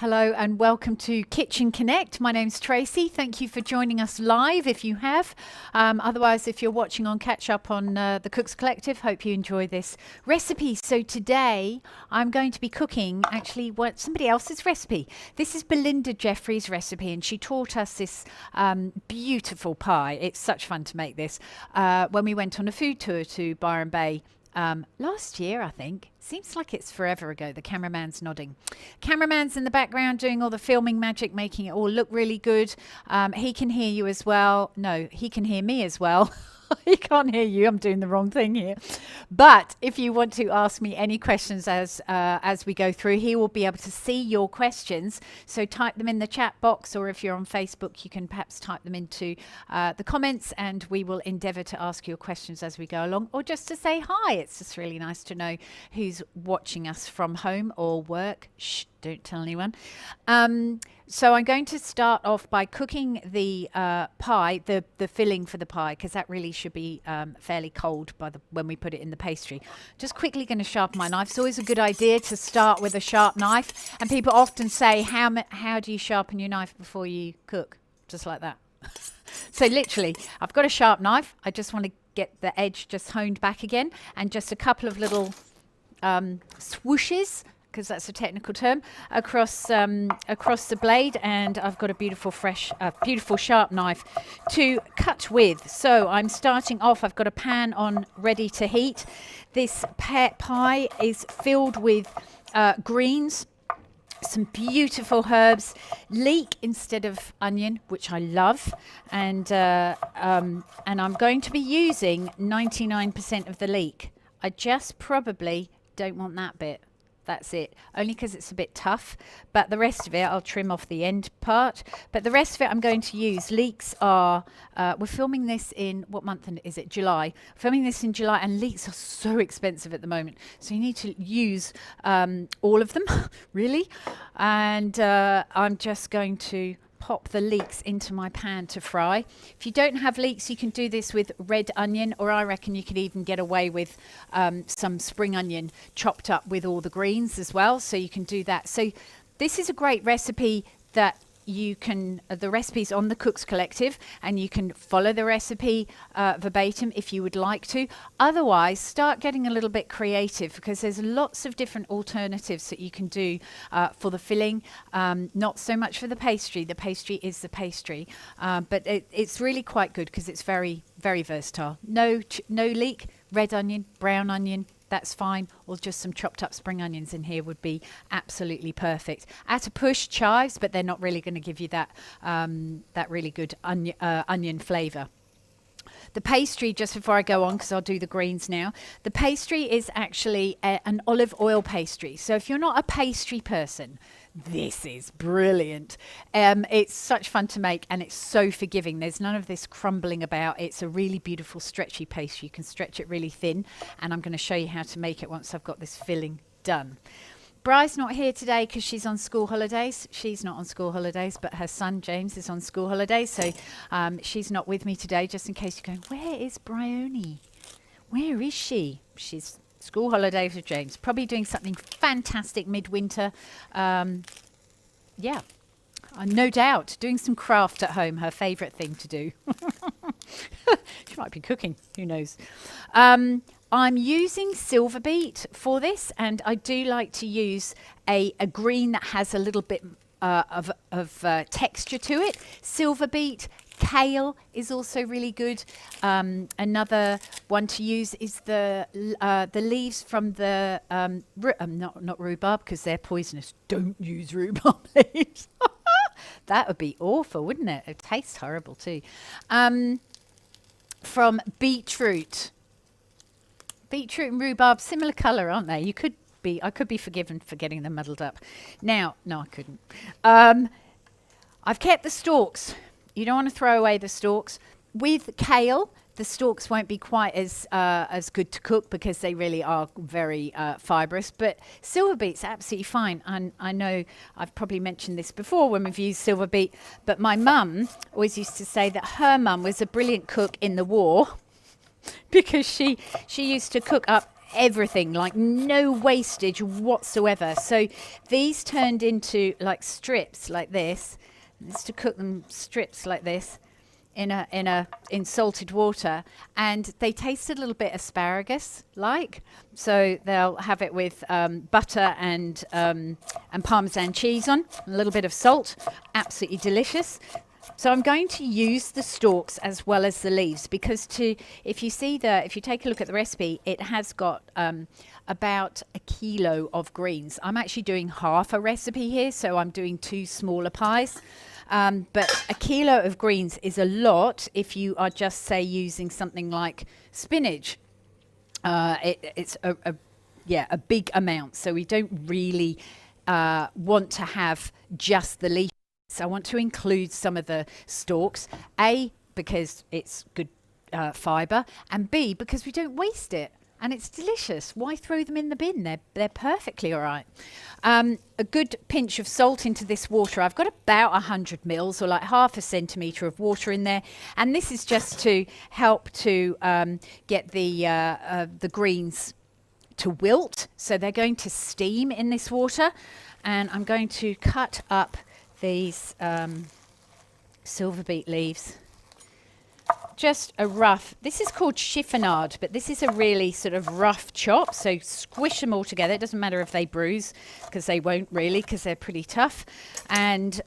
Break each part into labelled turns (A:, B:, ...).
A: Hello and welcome to Kitchen Connect. My name's Tracy. Thank you for joining us live if you have. Otherwise, if you're watching on catch up on the Cooks Collective, hope you enjoy this recipe. So today I'm going to be cooking actually somebody else's recipe. This is Belinda Jeffrey's recipe and she taught us this beautiful pie. It's such fun to make this when we went on a food tour to Byron Bay last year, I think. Seems like it's forever ago. The cameraman's nodding. Cameraman's in the background doing all the filming magic, making it all look really good. He can hear you as well. No, he can hear me as well. He can't hear you. I'm doing the wrong thing here. But if you want to ask me any questions as we go through, he will be able to see your questions. So type them in the chat box, or if you're on Facebook, you can perhaps type them into the comments, and we will endeavour to ask your questions as we go along, or just to say hi. It's just really nice to know who's watching us from home or work. Shh, don't tell anyone. So I'm going to start off by cooking the pie, the filling for the pie, because that really should be fairly cold when we put it in the pastry. Just quickly going to sharpen my knife. It's always a good idea to start with a sharp knife, and people often say, how do you sharpen your knife before you cook? Just like that. So literally, I've got a sharp knife. I just want to get the edge just honed back again, and just a couple of little swooshes, because that's a technical term, across the blade, and I've got a beautiful beautiful sharp knife to cut with. So I'm starting off, I've got a pan on ready to heat. This pie is filled with greens, some beautiful herbs, leek instead of onion, which I love, and I'm going to be using 99% of the leek. I just probably don't want that bit. That's it, only because it's a bit tough, but the rest of it I'll trim off the end part. But the rest of it I'm going to use. Leeks are we're filming this in, what month is it? July. Filming this in July, and leeks are so expensive at the moment, so you need to use all of them really. And I'm just going to pop the leeks into my pan to fry. If you don't have leeks, you can do this with red onion, or I reckon you could even get away with some spring onion chopped up with all the greens as well, so you can do that. So this is a great recipe that you can, the recipe's on the Cooks Collective, and you can follow the recipe verbatim if you would like to. Otherwise, start getting a little bit creative, because there's lots of different alternatives that you can do for the filling. Not so much for the pastry. The pastry is the pastry, but it's really quite good because it's very, very versatile. No leek, red onion, brown onion, that's fine, or just some chopped up spring onions in here would be absolutely perfect. At a push, chives, but they're not really going to give you that that really good onion flavour. The pastry, just before I go on, because I'll do the greens now, the pastry is actually an olive oil pastry. So if you're not a pastry person, this is brilliant. It's such fun to make, and it's so forgiving. There's none of this crumbling about. It's a really beautiful stretchy pastry. You can stretch it really thin, and I'm going to show you how to make it once I've got this filling done. Bry's not here today because she's on school holidays. She's not on school holidays, but her son James is on school holidays, so she's not with me today, just in case you're going, where is Bryony? Where is she? She's school holidays with James, probably doing something fantastic midwinter. Yeah, no doubt, doing some craft at home, her favourite thing to do. She might be cooking, who knows. I'm using silver beet for this, and I do like to use a green that has a little bit of texture to it. Silver beet. Kale is also really good. Another one to use is the leaves from the not rhubarb, because they're poisonous. Don't use rhubarb leaves. That would be awful, wouldn't it? It tastes horrible too. From beetroot. Beetroot and rhubarb, similar colour, aren't they? I could be forgiven for getting them muddled up. Now, no, I couldn't. I've kept the stalks. You don't want to throw away the stalks. With kale, the stalks won't be quite as good to cook because they really are very fibrous. But silver beet's absolutely fine. And I know I've probably mentioned this before when we've used silver beet, but my mum always used to say that her mum was a brilliant cook in the war because she used to cook up everything, like no wastage whatsoever. So these turned into like strips like this. This to cook them strips like this in salted water, and they taste a little bit asparagus like. So they'll have it with butter and Parmesan cheese on, a little bit of salt. Absolutely delicious. So I'm going to use the stalks as well as the leaves, because if you take a look at the recipe, it has got about a kilo of greens. I'm actually doing half a recipe here, so I'm doing 2 smaller pies. But a kilo of greens is a lot if you are just, say, using something like spinach. It's a big amount, so we don't really want to have just the leaf. So I want to include some of the stalks, A, because it's good fibre, and B, because we don't waste it. And it's delicious. Why throw them in the bin? They're perfectly all right. A good pinch of salt into this water. I've got about 100 mils, or like half a centimetre of water in there. And this is just to help to get the greens to wilt. So they're going to steam in this water. And I'm going to cut up these silver beet leaves. Just a rough, this is called chiffonade, but this is a really sort of rough chop. So squish them all together. It doesn't matter if they bruise, because they won't really, because they're pretty tough. And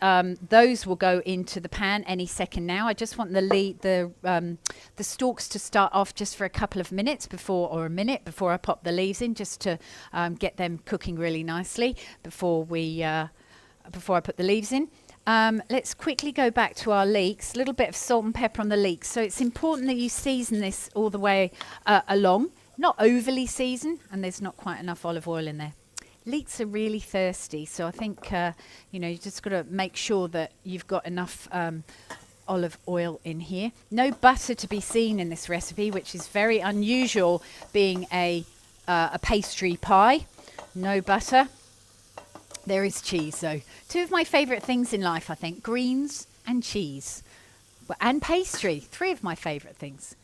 A: those will go into the pan any second now. I just want the stalks to start off just for a couple of minutes before I pop the leaves in, just to get them cooking really nicely before I put the leaves in. Let's quickly go back to our leeks. A little bit of salt and pepper on the leeks. So it's important that you season this all the way along. Not overly seasoned, and there's not quite enough olive oil in there. Leeks are really thirsty, so I think you just got to make sure that you've got enough olive oil in here. No butter to be seen in this recipe, which is very unusual, being a pastry pie. No butter. There is cheese, though. 2 of my favourite things in life, I think. Greens and cheese. And pastry. 3 of my favourite things.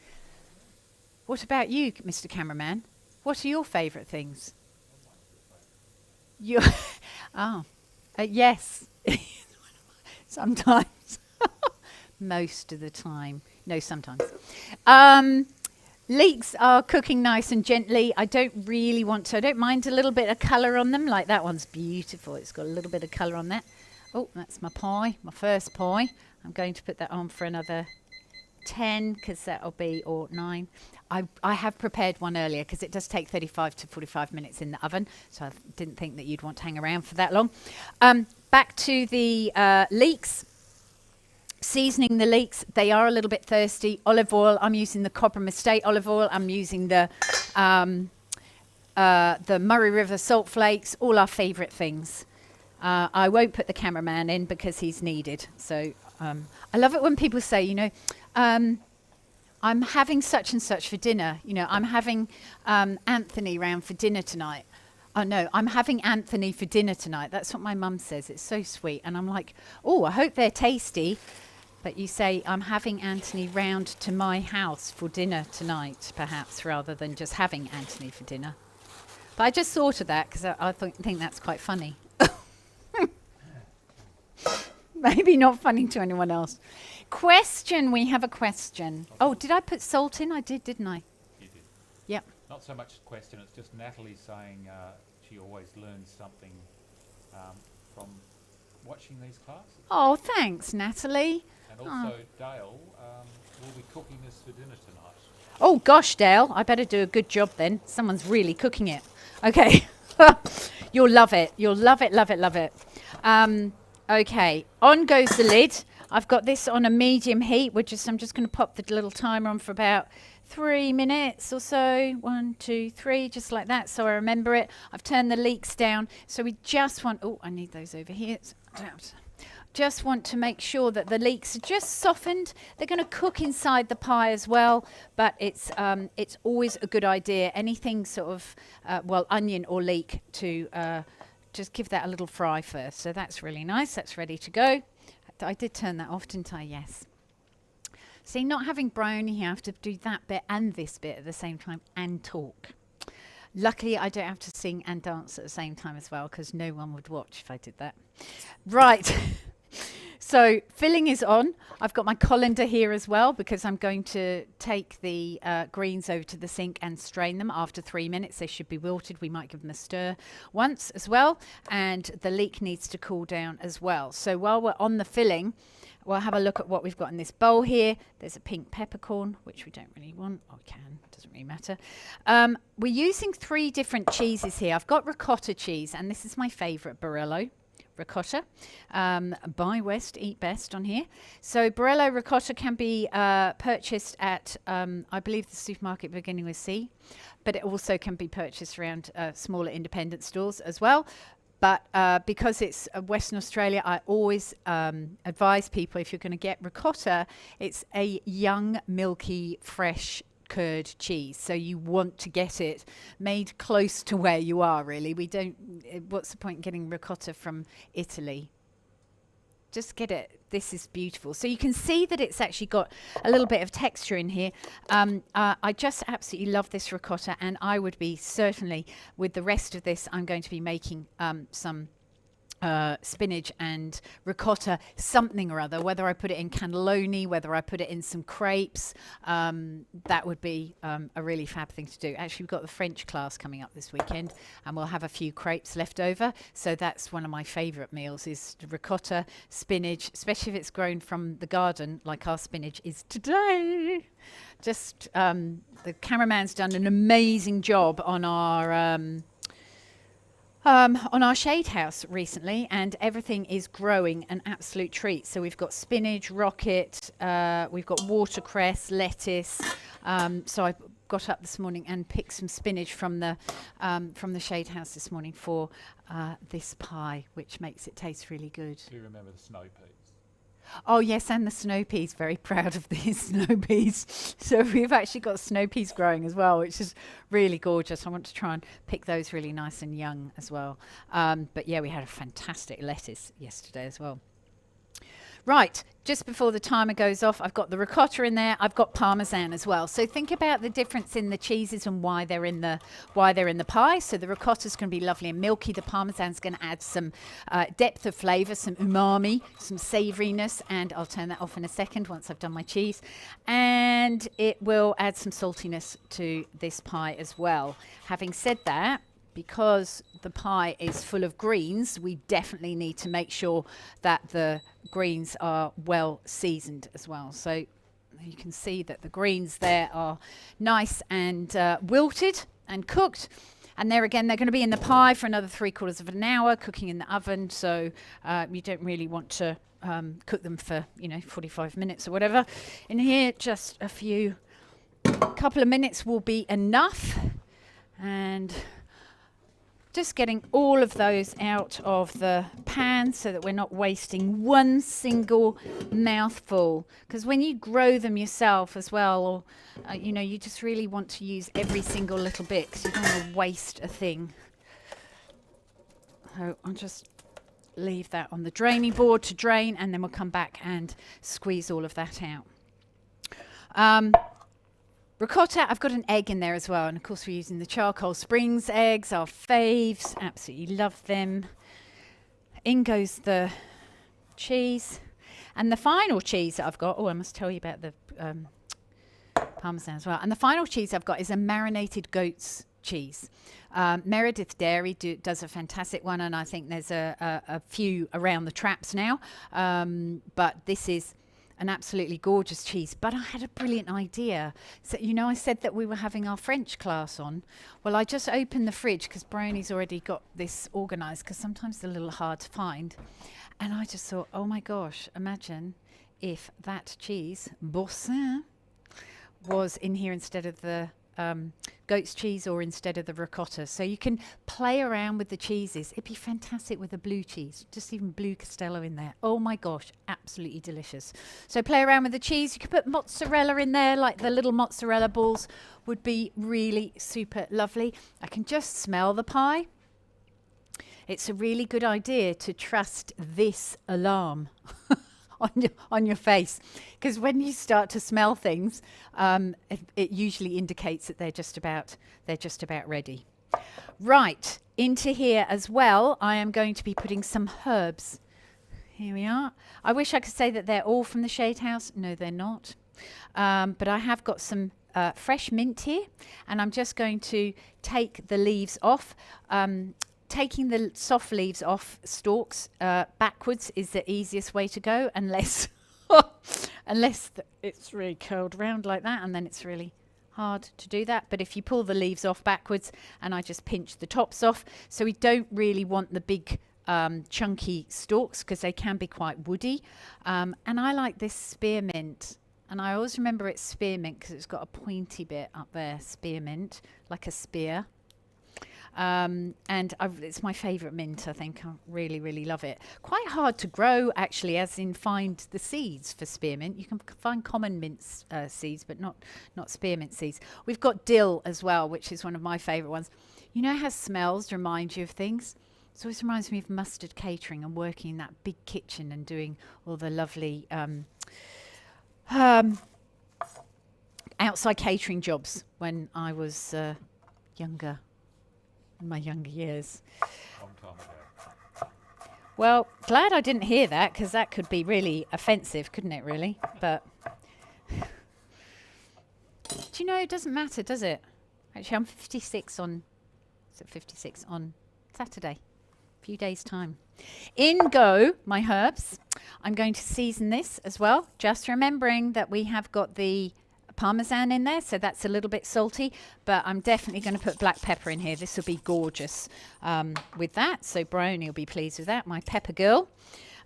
A: What about you, Mr. Cameraman? What are your favourite things? Yes. Sometimes. Most of the time. No, sometimes. Leeks are cooking nice and gently. I don't mind a little bit of colour on them. Like that one's beautiful. It's got a little bit of colour on that. Oh, that's my pie, my first pie. I'm going to put that on for another 10, because that'll be, or 9. I have prepared one earlier, because it does take 35 to 45 minutes in the oven. So I didn't think that you'd want to hang around for that long. Back to the leeks. Seasoning the leeks, they are a little bit thirsty. Olive oil, I'm using the Cobram Estate olive oil. I'm using the Murray River salt flakes, all our favourite things. I won't put the cameraman in because he's needed. So I love it when people say, I'm having such and such for dinner. I'm having Anthony round for dinner tonight. Oh no, I'm having Anthony for dinner tonight. That's what my mum says. It's so sweet. And I'm like, oh, I hope they're tasty. But you say, I'm having Anthony round to my house for dinner tonight, perhaps, rather than just having Anthony for dinner. But I just thought of that because I think that's quite funny. Maybe not funny to anyone else. Question, we have a question. Oh, did I put salt in? I did, didn't I?
B: You did.
A: Yep.
B: Not so much a question, it's just Natalie saying she always learns something from watching these classes.
A: Oh, thanks, Natalie.
B: And also, Dale will be cooking this for dinner tonight.
A: Oh, gosh, Dale, I better do a good job then. Someone's really cooking it. Okay. You'll love it. You'll love it, love it, love it. Okay, on goes the lid. I've got this on a medium heat. I'm just going to pop the little timer on for about 3 minutes or so. 1, 2, 3, just like that, so I remember it. I've turned the leeks down. So we just want, oh, I need those over here. Just want to make sure that the leeks are just softened. They're going to cook inside the pie as well, but it's always a good idea. Anything sort of, onion or leek, to just give that a little fry first. So that's really nice. That's ready to go. I did turn that off, didn't I? Yes. See, not having brownie, you have to do that bit and this bit at the same time and talk. Luckily, I don't have to sing and dance at the same time as well, because no one would watch if I did that. Right. So filling is on. I've got my colander here as well, because I'm going to take the greens over to the sink and strain them after 3 minutes. They should be wilted. We might give them a stir once as well. And the leek needs to cool down as well. So while we're on the filling, we'll have a look at what we've got in this bowl here. There's a pink peppercorn, which we don't really want. Or can, doesn't really matter. We're using 3 different cheeses here. I've got ricotta cheese, and this is my favourite, Barillo ricotta. Buy West, eat best on here. So Barillo ricotta can be purchased at, I believe, the supermarket beginning with C, but it also can be purchased around smaller independent stores as well. But because it's Western Australia, I always advise people, if you're going to get ricotta, it's a young, milky, fresh curd cheese. So you want to get it made close to where you are, really. We don't, what's the point in getting ricotta from Italy? Just get it. This is beautiful. So you can see that it's actually got a little bit of texture in here. I just absolutely love this ricotta, and I would be certainly, with the rest of this, I'm going to be making some spinach and ricotta something or other, whether I put it in cannelloni, whether I put it in some crepes. That would be a really fab thing to do. Actually, we've got the French class coming up this weekend, and we'll have a few crepes left over. So that's one of my favourite meals, is ricotta, spinach, especially if it's grown from the garden like our spinach is today. Just the cameraman's done an amazing job on our shade house recently, and everything is growing an absolute treat. So we've got spinach, rocket, we've got watercress, lettuce. So I got up this morning and picked some spinach from the shade house this morning for this pie, which makes it taste really good.
B: Do you remember the snow peas?
A: Oh yes, and the snow peas. Very proud of these snow peas. So we've actually got snow peas growing as well, which is really gorgeous. I want to try and pick those really nice and young as well. But yeah, we had a fantastic lettuce yesterday as well. Right, just before the timer goes off, I've got the ricotta in there. I've got parmesan as well. So think about the difference in the cheeses and why they're in the pie. So the ricotta's going to be lovely and milky. The parmesan's going to add some depth of flavour, some umami, some savouriness, and I'll turn that off in a second once I've done my cheese. And it will add some saltiness to this pie as well. Having said that, because the pie is full of greens, we definitely need to make sure that the greens are well seasoned as well. So you can see that the greens there are nice and wilted and cooked. And there again, they're going to be in the pie for another 3/4 of an hour, cooking in the oven. So you don't really want to cook them for, 45 minutes or whatever. In here, just a couple of minutes will be enough. And just getting all of those out of the pan so that we're not wasting one single mouthful. Because when you grow them yourself as well, or you just really want to use every single little bit, because you don't want to waste a thing. So I'll just leave that on the draining board to drain, and then we'll come back and squeeze all of that out. Ricotta, I've got an egg in there as well, and of course we're using the Charcoal Springs eggs, our faves, absolutely love them. In goes the cheese, and the final cheese that I've got, I must tell you about the parmesan as well, and the final cheese I've got is a marinated goat's cheese. Meredith Dairy does a fantastic one, and I think there's a few around the traps now, but this is an absolutely gorgeous cheese. But I had a brilliant idea. So, I said that we were having our French class on. Well, I just opened the fridge, because Bryony's already got this organised, because sometimes they're a little hard to find. And I just thought, oh my gosh, imagine if that cheese, Boursin, was in here instead of the goat's cheese, or instead of the ricotta. So you can play around with the cheeses. It'd be fantastic with a blue cheese, just even blue Castello in there. Oh my gosh, absolutely delicious. So play around with the cheese. You could put mozzarella in there, like the little mozzarella balls would be really super lovely. I can just smell the pie. It's a really good idea to trust this alarm on your face, because when you start to smell things, it usually indicates that they're just about ready. Right, into here as well, I am going to be putting some herbs. Here we are. I wish I could say that they're all from the Shade House. No, they're not. But I have got some fresh mint here, and I'm just going to take the leaves off. Taking the soft leaves off stalks backwards is the easiest way to go, unless it's really curled round like that, and then it's really hard to do that. But if you pull the leaves off backwards, and I just pinch the tops off, so we don't really want the big chunky stalks because they can be quite woody. And I like this spearmint, and I always remember it's spearmint because it's got a pointy bit up there, spearmint, like a spear. It's my favourite mint, I think. I really, really love it. Quite hard to grow, actually, as in find the seeds for spearmint. You can find common mint seeds, but not spearmint seeds. We've got dill as well, which is one of my favourite ones. You know how smells remind you of things? It always reminds me of Mustard Catering and working in that big kitchen and doing all the lovely outside catering jobs when I was younger. In my younger years.
B: Long time ago.
A: Well, glad I didn't hear that, because that could be really offensive, couldn't it, really? But do you know, it doesn't matter, does it? Actually, I'm 56 on Saturday. A few days' time. In go my herbs. I'm going to season this as well, just remembering that we have got the Parmesan in there, so that's a little bit salty, but I'm definitely going to put black pepper in here. This will be gorgeous with that, so Bryony will be pleased with that, my pepper girl.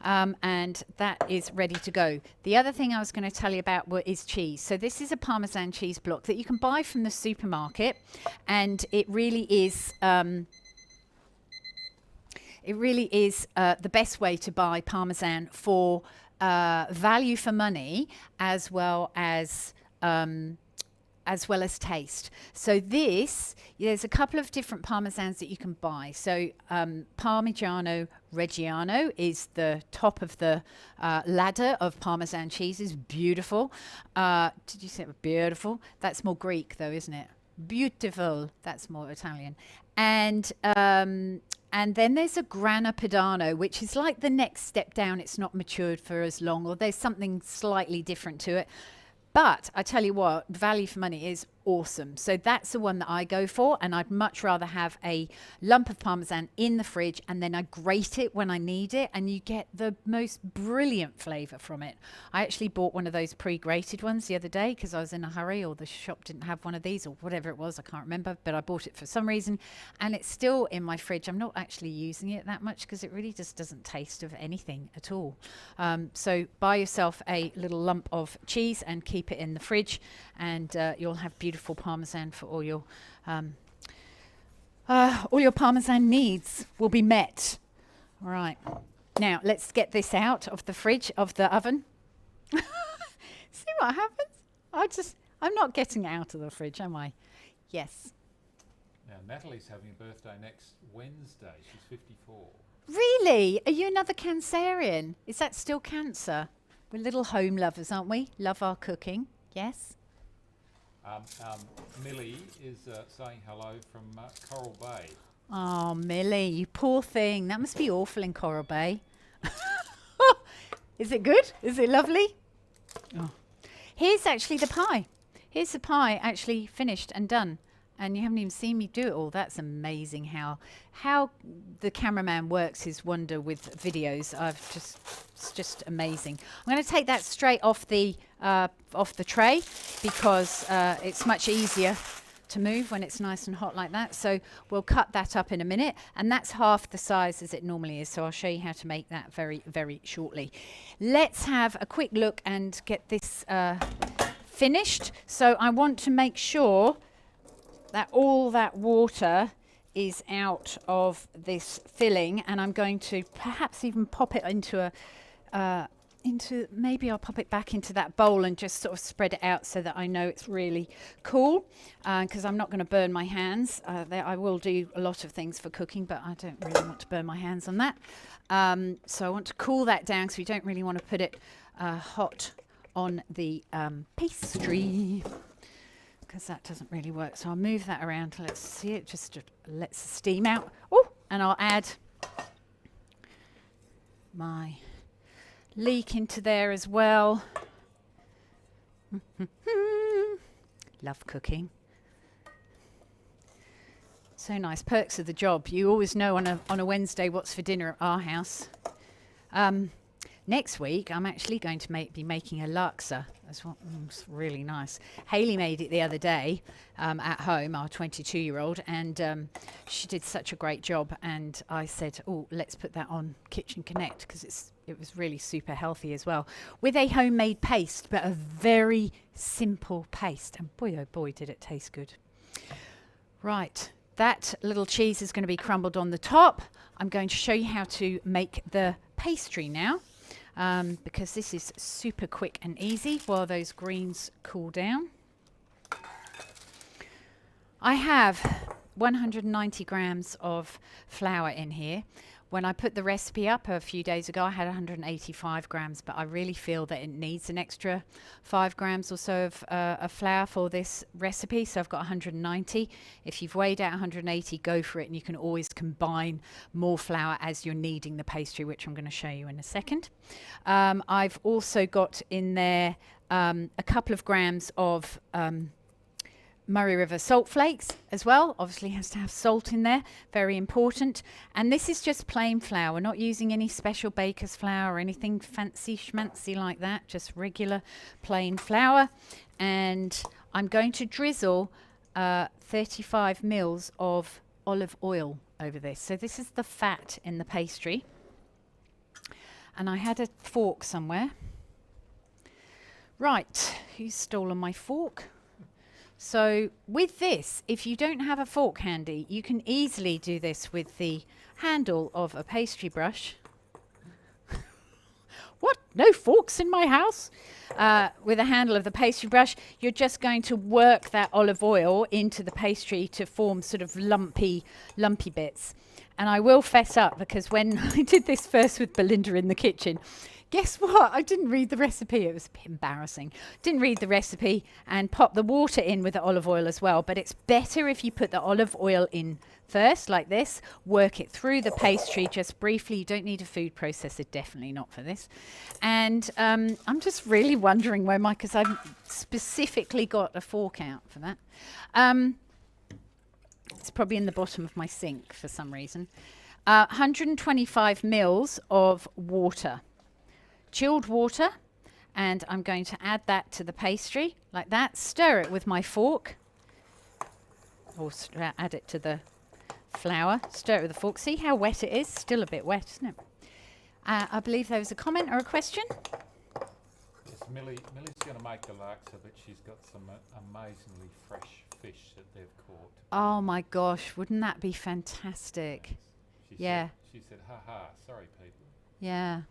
A: And that is ready to go. The other thing I was going to tell you about is cheese. So this is a Parmesan cheese block that you can buy from the supermarket, and it really is the best way to buy Parmesan for value for money, as well as taste. So there's a couple of different Parmesans that you can buy. So Parmigiano Reggiano is the top of the ladder of Parmesan cheeses. Beautiful. Did you say it was beautiful? That's more Greek though, isn't it? Beautiful. That's more Italian. And then there's a Grana Padano, which is like the next step down. It's not matured for as long, or there's something slightly different to it. But I tell you what, value for money is awesome. So that's the one that I go for, and I'd much rather have a lump of Parmesan in the fridge, and then I grate it when I need it, and you get the most brilliant flavour from it. I actually bought one of those pre-grated ones the other day because I was in a hurry, or the shop didn't have one of these, or whatever it was, I can't remember, but I bought it for some reason, and it's still in my fridge. I'm not actually using it that much because it really just doesn't taste of anything at all. So buy yourself a little lump of cheese and keep it in the fridge, and you'll have beautiful Parmesan for all your Parmesan needs will be met. All right, now let's get this out of the fridge, of the oven. See what happens? I'm not getting it out of the fridge, am I? Yes.
B: Now Natalie's having a birthday next Wednesday. She's 54.
A: Really? Are you another Cancerian? Is that still Cancer? We're little home lovers, aren't we? Love our cooking. Yes.
B: Millie is saying hello from Coral Bay.
A: Oh, Millie, you poor thing. That must be awful in Coral Bay. Is it good? Is it lovely? Oh. Here's actually the pie. Here's the pie actually finished and done. And you haven't even seen me do it all. That's amazing how the cameraman works his wonder with videos. It's just amazing. I'm going to take that straight off the tray because it's much easier to move when it's nice and hot like that. So we'll cut that up in a minute, and that's half the size as it normally is. So I'll show you how to make that very, very shortly. Let's have a quick look and get this finished. So I want to make sure that all that water is out of this filling, and I'm going to perhaps even pop it into maybe I'll pop it back into that bowl and just sort of spread it out so that I know it's really cool, because I'm not going to burn my hands. I will do a lot of things for cooking, but I don't really want to burn my hands on that. So I want to cool that down because we don't really want to put it hot on the pastry. because that doesn't really work. So I'll move that around. Let's see it. Just lets the steam out. Oh, and I'll add my leek into there as well. Love cooking. So nice. Perks of the job. You always know on a Wednesday what's for dinner at our house. Next week, I'm actually going to be making a laksa. That's what, it's really nice. Hayley made it the other day at home, our 22-year-old, and she did such a great job. And I said, oh, let's put that on Kitchen Connect because it was really super healthy as well. With a homemade paste, but a very simple paste. And boy, oh boy, did it taste good. Right, that little cheese is going to be crumbled on the top. I'm going to show you how to make the pastry now. Because this is super quick and easy while those greens cool down. I have 190 grams of flour in here. When I put the recipe up a few days ago, I had 185 grams, but I really feel that it needs an extra 5 grams or so of flour for this recipe, so I've got 190. If you've weighed out 180, go for it, and you can always combine more flour as you're kneading the pastry, which I'm going to show you in a second. I've also got in there a couple of grams of Murray River salt flakes as well. Obviously has to have salt in there, very important. And this is just plain flour. We're not using any special baker's flour or anything fancy schmancy like that, just regular plain flour. And I'm going to drizzle 35 mils of olive oil over this. So this is the fat in the pastry. And I had a fork somewhere. Right, who's stolen my fork? So with this, if you don't have a fork handy, you can easily do this with the handle of a pastry brush. What? No forks in my house? With the handle of the pastry brush, you're just going to work that olive oil into the pastry to form sort of lumpy bits. And I will fess up, because when I did this first with Belinda in the kitchen, guess what? I didn't read the recipe. It was a bit embarrassing. Didn't read the recipe and pop the water in with the olive oil as well. But it's better if you put the olive oil in first, like this. Work it through the pastry just briefly. You don't need a food processor, definitely not for this. And I'm just really wondering where because I've specifically got a fork out for that. It's probably in the bottom of my sink for some reason. 125 mils of water. Chilled water, and I'm going to add that to the pastry like that. Stir it with my fork, or add it to the flour. Stir it with a fork. See how wet it is? Still a bit wet, isn't it? I believe there was a comment or a question.
B: Yes, Millie's going to make the laksa, but she's got some amazingly fresh fish that they've caught.
A: Oh my gosh, wouldn't that be fantastic? Yeah.
B: She said, ha ha, sorry people.
A: Yeah.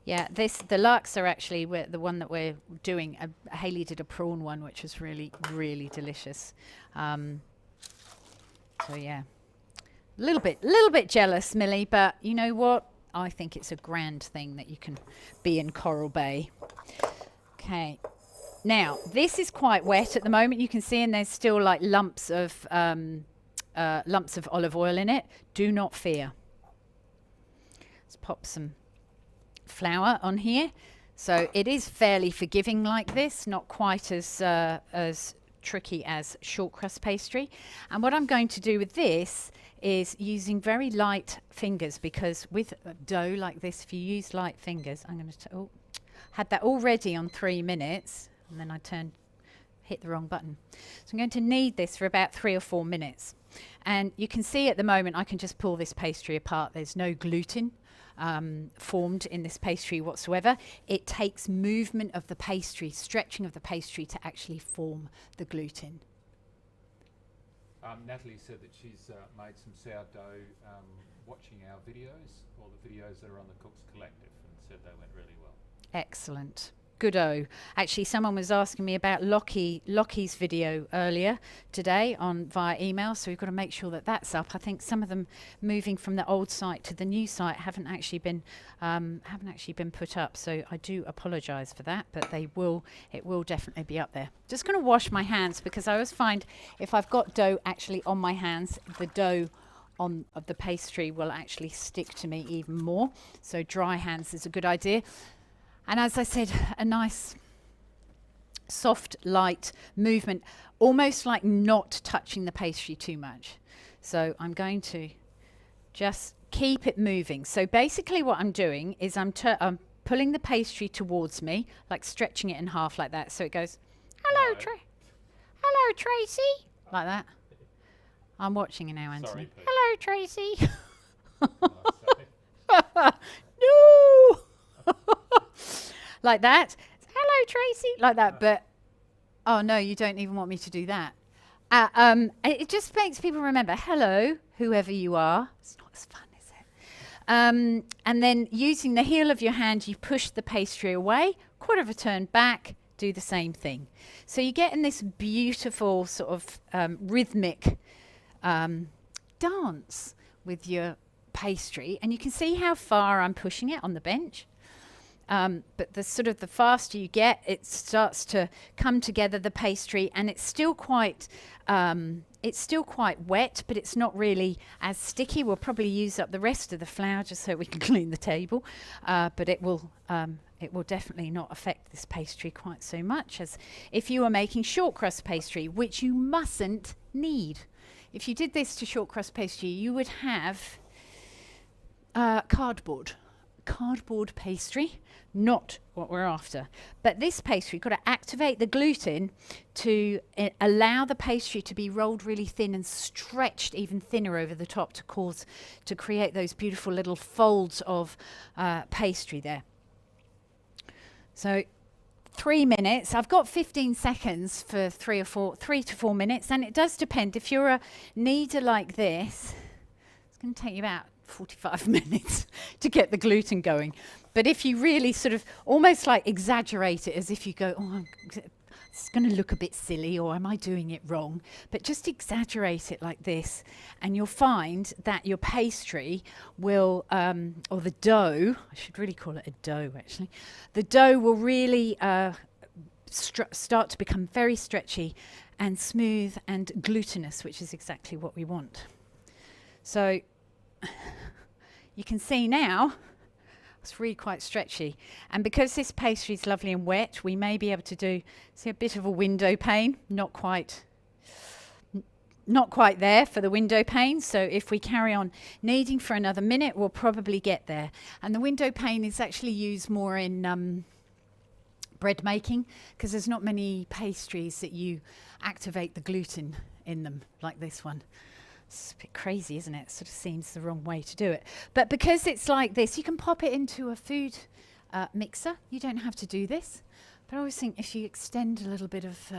A: Yeah, the laksa actually, the one that we're doing, Hayley did a prawn one, which was really, really delicious. So yeah, a little bit jealous, Millie, but you know what? I think it's a grand thing that you can be in Coral Bay. Okay, now this is quite wet at the moment. You can see, and there's still like lumps of olive oil in it. Do not fear. Let's pop some flour on here, so it is fairly forgiving like this, not quite as tricky as short crust pastry. And what I'm going to do with this is using very light fingers, because with dough like this, if you use light fingers, I'm going to had that all ready on 3 minutes, and then I hit the wrong button. So I'm going to knead this for about 3 or 4 minutes, and you can see at the moment I can just pull this pastry apart. There's no gluten formed in this pastry whatsoever. It takes movement of the pastry, stretching of the pastry to actually form the gluten.
B: Natalie said that she's made some sourdough watching our videos, or the videos that are on the Cooks Collective, and said they went really well.
A: Excellent. Goodo. Actually, someone was asking me about Lockie's video earlier today via email, so we've got to make sure that that's up. I think some of them moving from the old site to the new site haven't actually been put up, so I do apologise for that, but it will definitely be up there. Just going to wash my hands, because I always find if I've got dough actually on my hands, the dough of the pastry will actually stick to me even more. So dry hands is a good idea. And as I said, a nice soft, light movement, almost like not touching the pastry too much. So I'm going to just keep it moving. So basically what I'm doing is I'm pulling the pastry towards me, like stretching it in half like that. So it goes, hello, hello, Tracy, like that. I'm watching you now, Anthony.
B: Sorry,
A: hello, Tracy.
B: oh,
A: No. Like that. Hello, Tracy. Like that. But oh no, you don't even want me to do that. It just makes people remember, hello, whoever you are. It's not as fun, is it? And then using the heel of your hand, you push the pastry away, quarter of a turn back, do the same thing. So you get in this beautiful sort of rhythmic dance with your pastry, and you can see how far I'm pushing it on the bench. But the faster you get, it starts to come together, the pastry, and it's still quite wet, but it's not really as sticky. We'll probably use up the rest of the flour just so we can clean the table, but it will definitely not affect this pastry quite so much as if you were making short crust pastry, which you mustn't need. If you did this to short crust pastry, you would have cardboard pastry, not what we're after. But this pastry, you've got to activate the gluten to allow the pastry to be rolled really thin and stretched even thinner over the top to create those beautiful little folds of pastry there. So 3 minutes. I've got 15 seconds for 3 to 4 minutes, and it does depend. If you're a kneader like this, it's going to take you about 45 minutes to get the gluten going. But if you really sort of almost like exaggerate it, as if you go, oh, it's going to look a bit silly, or am I doing it wrong? But just exaggerate it like this, and you'll find that your pastry will, or the dough, I should really call it a dough actually, the dough will really start to become very stretchy and smooth and glutinous, which is exactly what we want. So you can see now it's really quite stretchy, and because this pastry is lovely and wet, we may be able to do a bit of a window pane. Not quite there for the window pane, so if we carry on kneading for another minute, we'll probably get there. And the window pane is actually used more in bread making, because there's not many pastries that you activate the gluten in them like this one. It's a bit crazy, isn't it? It sort of seems the wrong way to do it. But because it's like this, you can pop it into a food mixer. You don't have to do this. But I always think if you extend a little bit of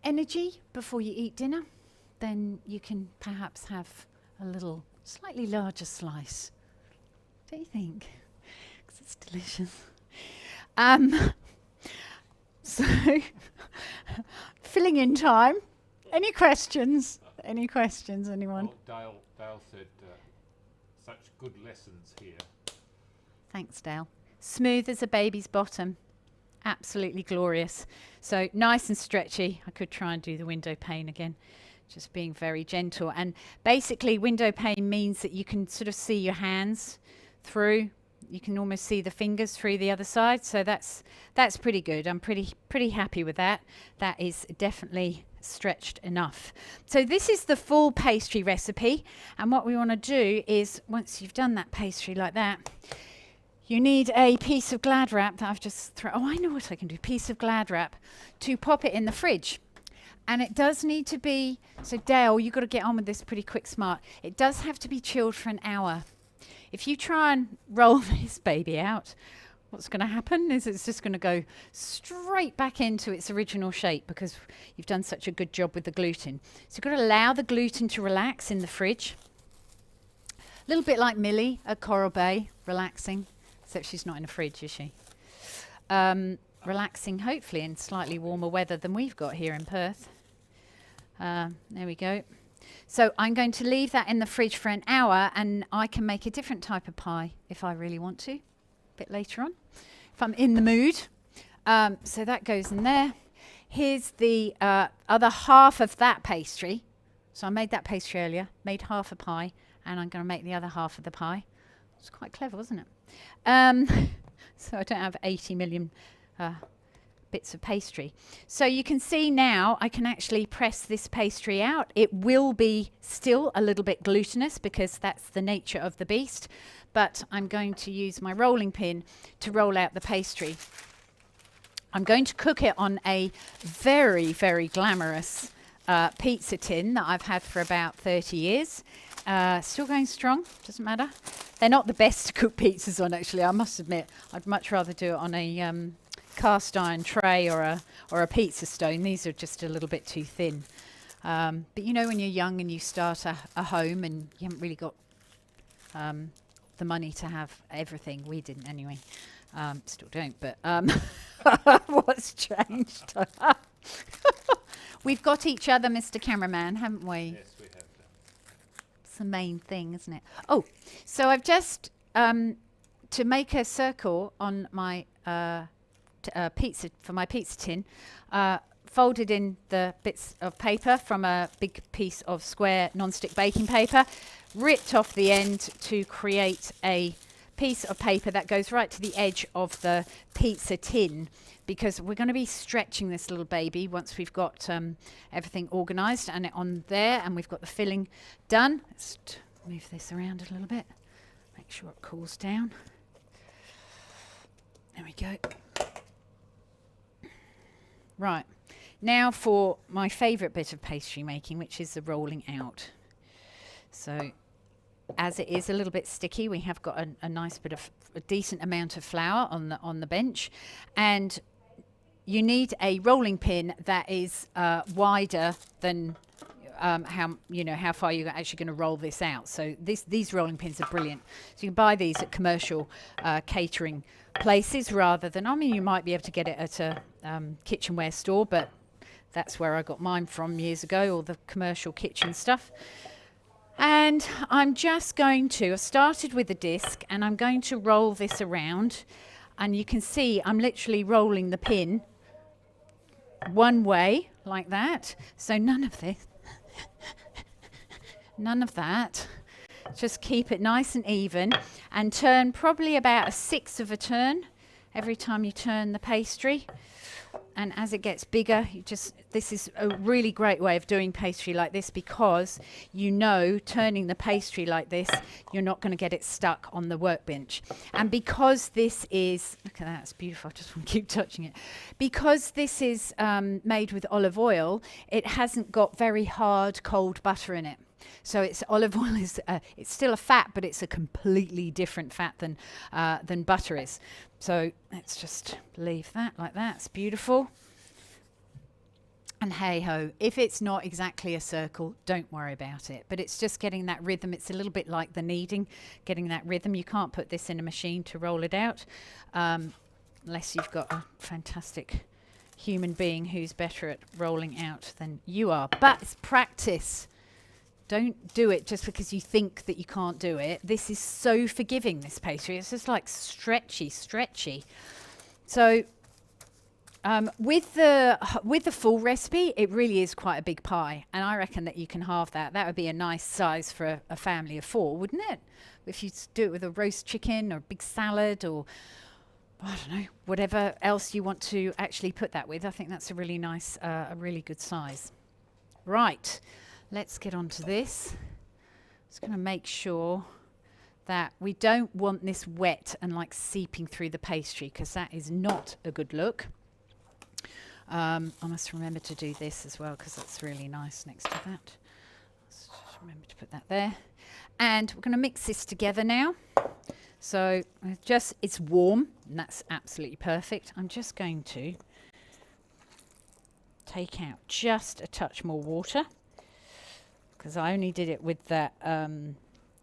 A: energy before you eat dinner, then you can perhaps have a little slightly larger slice. Don't you think? Because it's delicious. So, filling in time. Any questions? Any questions, anyone?
B: Well, Dale said such good lessons here.
A: Thanks, Dale. Smooth as a baby's bottom. Absolutely glorious. So nice and stretchy. I could try and do the window pane again, just being very gentle. And basically window pane means that you can sort of see your hands through. You can almost see the fingers through the other side. So that's pretty good. I'm pretty happy with that. That is definitely stretched enough. So this is the full pastry recipe, and what we want to do is, once you've done that pastry like that, you need a piece of Glad wrap that I've just thrown. Oh, I know what I can do. Piece of Glad wrap to pop it in the fridge. And it does need to be, so Dale, you've got to get on with this pretty quick smart. It does have to be chilled for an hour. If you try and roll this baby out, what's going to happen is it's just going to go straight back into its original shape, because you've done such a good job with the gluten. So you've got to allow the gluten to relax in the fridge. A little bit like Millie at Coral Bay, relaxing, except she's not in a fridge, is she? relaxing, hopefully in slightly warmer weather than we've got here in Perth. There we go. So I'm going to leave that in the fridge for an hour, and I can make a different type of pie if I really want to, a bit later on, if I'm in the mood. So that goes in there. Here's the other half of that pastry. So I made that pastry earlier, made half a pie, and I'm going to make the other half of the pie. It's quite clever, wasn't it? So I don't have 80 million bits of pastry. So you can see now I can actually press this pastry out. It will be still a little bit glutinous because that's the nature of the beast, but I'm going to use my rolling pin to roll out the pastry. I'm going to cook it on a very, very glamorous pizza tin that I've had for about 30 years. Still going strong, doesn't matter. They're not the best to cook pizzas on, actually, I must admit. I'd much rather do it on a cast iron tray or a pizza stone. These are just a little bit too thin. But you know, when you're young and you start a home and you haven't really got the money to have everything. We didn't anyway. Still don't, but what's changed? We've got each other, Mr. Cameraman, haven't we?
B: Yes, we have.
A: It's the main thing, isn't it? Oh, so I've just, to make a circle on my pizza, for my pizza tin, folded in the bits of paper from a big piece of square non-stick baking paper, ripped off the end to create a piece of paper that goes right to the edge of the pizza tin, because we're going to be stretching this little baby once we've got everything organized and it on there, and we've got the filling done. Let's move this around a little bit, make sure it cools down. There we go. Right, now for my favorite bit of pastry making, which is the rolling out. So as it is a little bit sticky, we have got a nice bit of a decent amount of flour on the bench, and you need a rolling pin that is wider than how far you're actually going to roll this out. So these rolling pins are brilliant. So you can buy these at commercial catering places rather than, I mean, you might be able to get it at a kitchenware store, but that's where I got mine from years ago, all the commercial kitchen stuff. And I'm just going to, I started with a disc and I'm going to roll this around, and you can see I'm literally rolling the pin one way like that. So none of this, none of that. Just keep it nice and even and turn probably about 1/6 of a turn every time you turn the pastry. And as it gets bigger, this is a really great way of doing pastry like this, because turning the pastry like this, you're not going to get it stuck on the workbench. And because this is, look at that, it's beautiful, I just want to keep touching it. Because this is made with olive oil, it hasn't got very hard cold butter in it. So it's olive oil is it's still a fat, but it's a completely different fat than butter is. So let's just leave that like that. It's beautiful. And hey ho, if it's not exactly a circle, don't worry about it. But it's just getting that rhythm. It's a little bit like the kneading, getting that rhythm. You can't put this in a machine to roll it out, unless you've got a fantastic human being who's better at rolling out than you are. But it's practice. Don't do it just because you think that you can't do it. This is so forgiving, this pastry. It's just like stretchy. So with the full recipe, it really is quite a big pie. And I reckon that you can halve that. That would be a nice size for a family of 4, wouldn't it? If you do it with a roast chicken or a big salad, or I don't know, whatever else you want to actually put that with. I think that's a really nice, a really good size. Right. Let's get on to this. Just going to make sure that we don't want this wet and like seeping through the pastry, because that is not a good look. I must remember to do this as well, because that's really nice next to that. Let's just remember to put that there. And we're going to mix this together now. So it's warm, and that's absolutely perfect. I'm just going to take out just a touch more water, because I only did it with that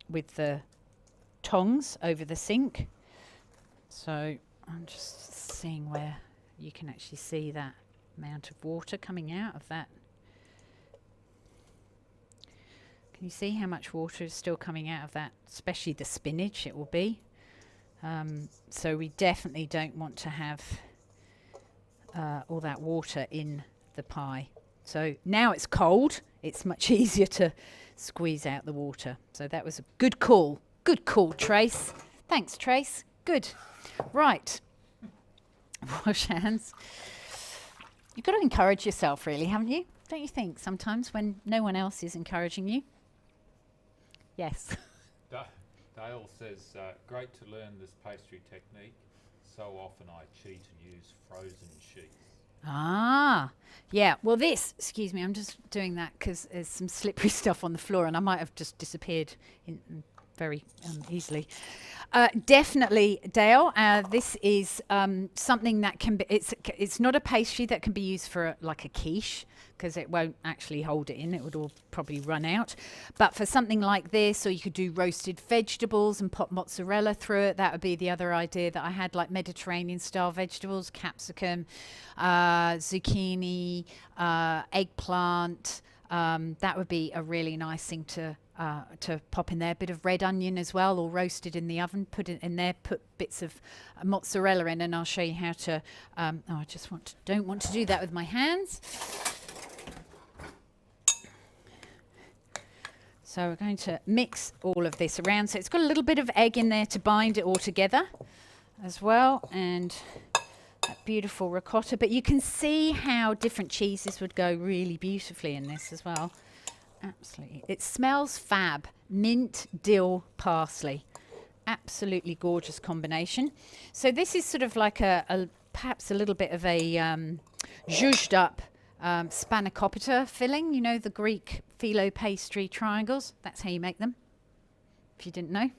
A: with the tongs over the sink. So I'm just seeing where you can actually see that amount of water coming out of that. Can you see how much water is still coming out of that, especially the spinach it will be? So we definitely don't want to have all that water in the pie. So now it's cold, it's much easier to squeeze out the water. So that was a good call. Good call, Trace. Thanks, Trace. Good. Right. Wash hands. You've got to encourage yourself, really, haven't you? Don't you think sometimes when no one else is encouraging you? Yes.
B: Dale says, great to learn this pastry technique. So often I cheat and use frozen sheets.
A: Ah, yeah. Well, excuse me, I'm just doing that because there's some slippery stuff on the floor and I might have just disappeared very easily. Definitely, Dale, this is something that can be, it's not a pastry that can be used for like a quiche because it won't actually hold it in. It would all probably run out. But for something like this, or you could do roasted vegetables and pop mozzarella through it. That would be the other idea that I had, like Mediterranean style vegetables, capsicum, zucchini, eggplant. That would be a really nice thing to pop in there. A bit of red onion as well, or roasted in the oven. Put it in there. Put bits of mozzarella in, and I'll show you how to. I just don't want to do that with my hands. So we're going to mix all of this around. So it's got a little bit of egg in there to bind it all together as well, and that beautiful ricotta. But you can see how different cheeses would go really beautifully in this as well. Absolutely. It smells fab. Mint, dill, parsley. Absolutely gorgeous combination. So this is sort of like perhaps a little bit of a zhuzhed up spanakopita filling. You know, the Greek phyllo pastry triangles. That's how you make them, if you didn't know.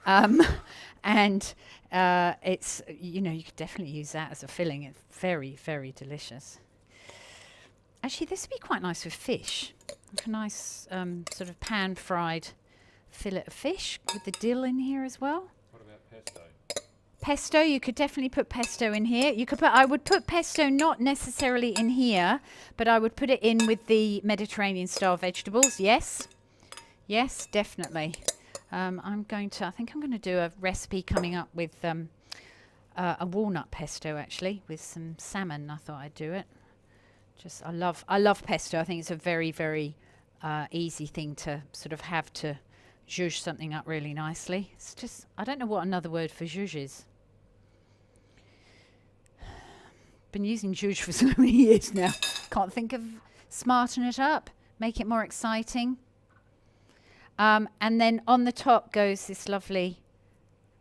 A: And it's, you know, you could definitely use that as a filling. It's very, very delicious. Actually, this would be quite nice with fish. Like a nice sort of pan-fried fillet of fish with the dill in here as well.
B: What about pesto?
A: Pesto, you could definitely put pesto in here. You could put, I would put pesto not necessarily in here, but I would put it in with the Mediterranean style vegetables. Yes, yes, definitely. I think I'm going to do a recipe coming up with a walnut pesto, actually, with some salmon. I thought I'd do it. I love pesto. I think it's a very, very easy thing to sort of have to zhuzh something up really nicely. It's just, I don't know what another word for zhuzh is. Been using zhuzh for so many years now. Can't think of smarten it up, make it more exciting. And then on the top goes this lovely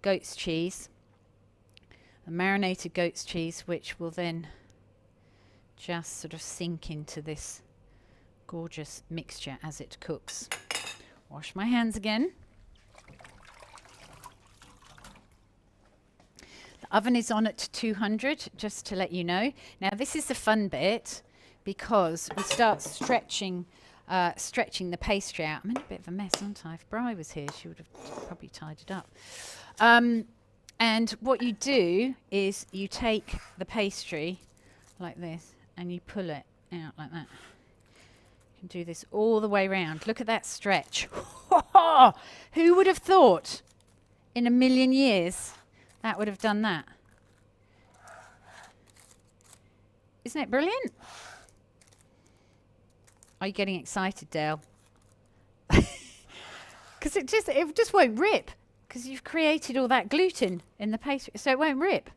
A: goat's cheese, a marinated goat's cheese, which will then just sort of sink into this gorgeous mixture as it cooks. Wash my hands again. The oven is on at 200, just to let you know. Now this is the fun bit, because we start stretching the pastry out. I'm in a bit of a mess, aren't I? If Bri was here, she would have probably tied it up. And what you do is you take the pastry like this and you pull it out like that. You can do this all the way around. Look at that stretch. Who would have thought in a million years that would have done that? Isn't it brilliant? Are you getting excited, Dale? Because it just won't rip, because you've created all that gluten in the pastry, so it won't rip.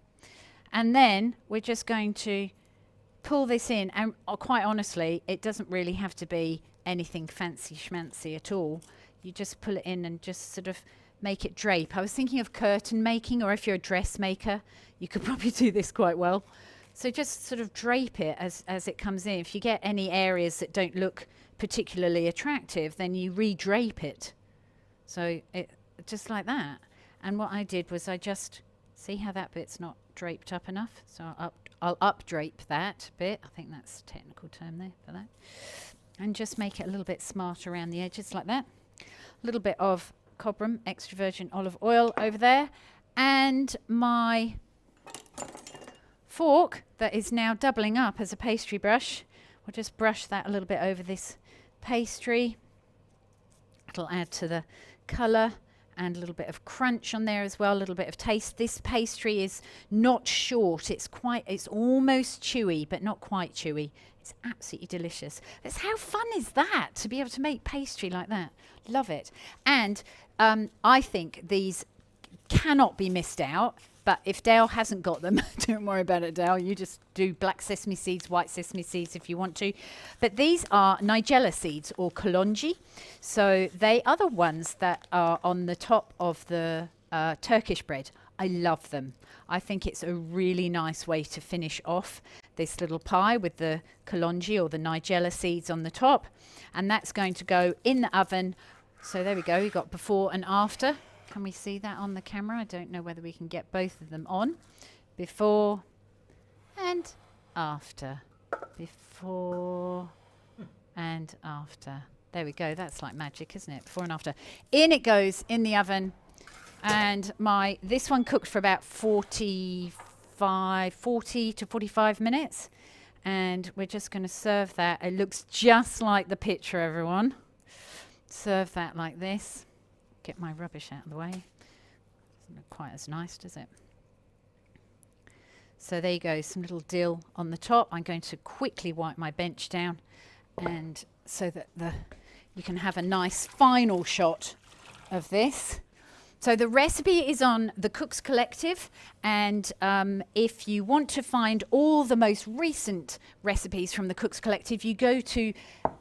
A: And then we're just going to pull this in, and quite honestly, it doesn't really have to be anything fancy schmancy at all. You just pull it in and just sort of make it drape. I was thinking of curtain making, or if you're a dressmaker, you could probably do this quite well. So just sort of drape it as it comes in. If you get any areas that don't look particularly attractive, then you re-drape it. So it just like that. And what I did was I just see how that bit's not draped up enough. So I'll up drape that bit. I think that's a technical term there for that. And just make it a little bit smart around the edges like that. A little bit of cobram extra virgin olive oil over there. And my fork that is now doubling up as a pastry brush. We'll just brush that a little bit over this pastry. It'll add to the colour and a little bit of crunch on there as well, a little bit of taste. This pastry is not short, it's almost chewy, but not quite chewy. It's absolutely delicious. How fun is that, to be able to make pastry like that? Love it. And I think these cannot be missed out. But if Dale hasn't got them, don't worry about it, Dale. You just do black sesame seeds, white sesame seeds if you want to. But these are nigella seeds or kalonji. So they are the ones that are on the top of the Turkish bread. I love them. I think it's a really nice way to finish off this little pie with the kalonji or the nigella seeds on the top. And that's going to go in the oven. So there we go. We've got before and after. Can we see that on the camera? I don't know whether we can get both of them on. Before and after. Before and after. There we go. That's like magic, isn't it? Before and after. In it goes in the oven. And this one cooked for about 40 to 45 minutes. And we're just going to serve that. It looks just like the picture, everyone. Serve that like this. Get my rubbish out of the way. Doesn't look quite as nice, does it? So there you go, some little dill on the top. I'm going to quickly wipe my bench down, and so that you can have a nice final shot of this. So the recipe is on the Cooks Collective, and if you want to find all the most recent recipes from the Cooks Collective, you go to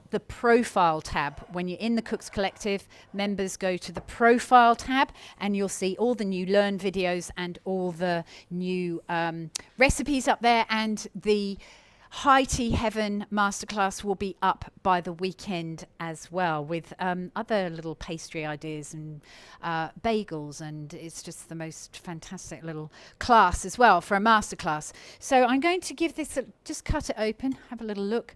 A: the Profile tab. When you're in the Cooks Collective, members go to the Profile tab, and you'll see all the new Learn videos and all the new recipes up there, and the High Tea Heaven Masterclass will be up by the weekend as well, with other little pastry ideas and bagels, and it's just the most fantastic little class as well for a masterclass. So I'm going to give this just cut it open, have a little look.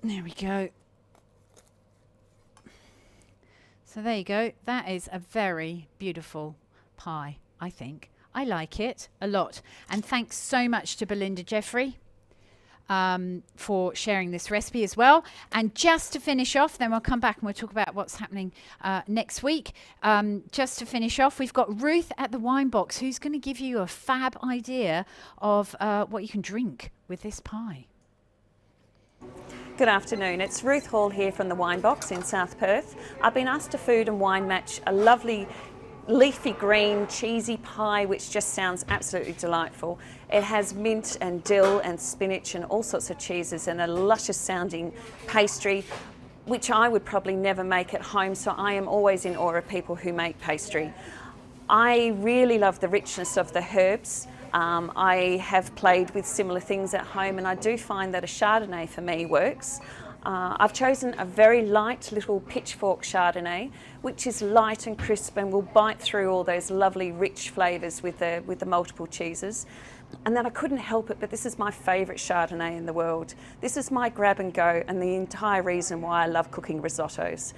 A: There we go. So there you go. That is a very beautiful pie, I think. I like it a lot. And thanks so much to Belinda Jeffrey for sharing this recipe as well. And just to finish off, then we'll come back and we'll talk about what's happening next week. Just to finish off, we've got Ruth at the Wine Box, who's going to give you a fab idea of what you can drink with this pie.
C: Good afternoon, it's Ruth Hall here from the Wine Box in South Perth. I've been asked to food and wine match a lovely leafy green cheesy pie which just sounds absolutely delightful. It has mint and dill and spinach and all sorts of cheeses and a luscious sounding pastry which I would probably never make at home, so I am always in awe of people who make pastry. I really love the richness of the herbs. I have played with similar things at home, and I do find that a Chardonnay for me works. I've chosen a very light little pitchfork Chardonnay, which is light and crisp and will bite through all those lovely rich flavours with the multiple cheeses. And then I couldn't help it, but this is my favourite Chardonnay in the world. This is my grab and go, and the entire reason why I love cooking risottos.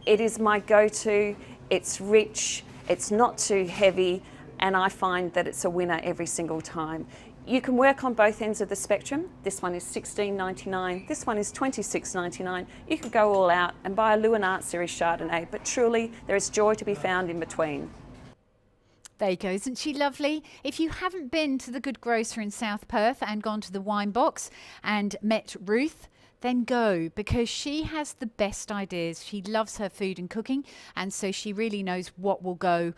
C: It is my go-to, it's rich, it's not too heavy, and I find that it's a winner every single time. You can work on both ends of the spectrum. This one is $16.99, this one is $26.99. You could go all out and buy a Louis Series Chardonnay, but truly there is joy to be found in between.
A: There you go, isn't she lovely? If you haven't been to the Good Grocer in South Perth and gone to the Wine Box and met Ruth, then go, because she has the best ideas. She loves her food and cooking, and so she really knows what will go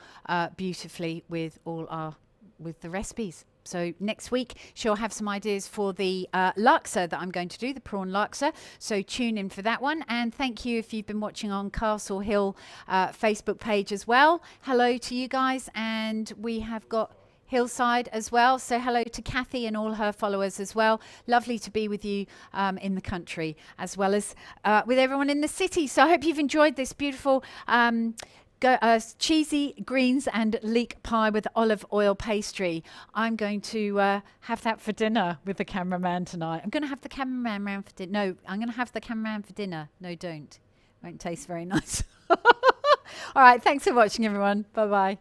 A: beautifully with the recipes. So next week she'll have some ideas for the laksa that I'm going to do, the prawn laksa. So tune in for that one. And thank you if you've been watching on Castle Hill Facebook page as well. Hello to you guys, and we have got Hillside as well. So hello to Kathy and all her followers as well. Lovely to be with you in the country as well as with everyone in the city. So I hope you've enjoyed this beautiful cheesy greens and leek pie with olive oil pastry. I'm going to have that for dinner with the cameraman tonight. I'm going to have the cameraman round for dinner. No, I'm going to have the cameraman for dinner. No, don't. Won't taste very nice. All right, thanks for watching, everyone. Bye-bye.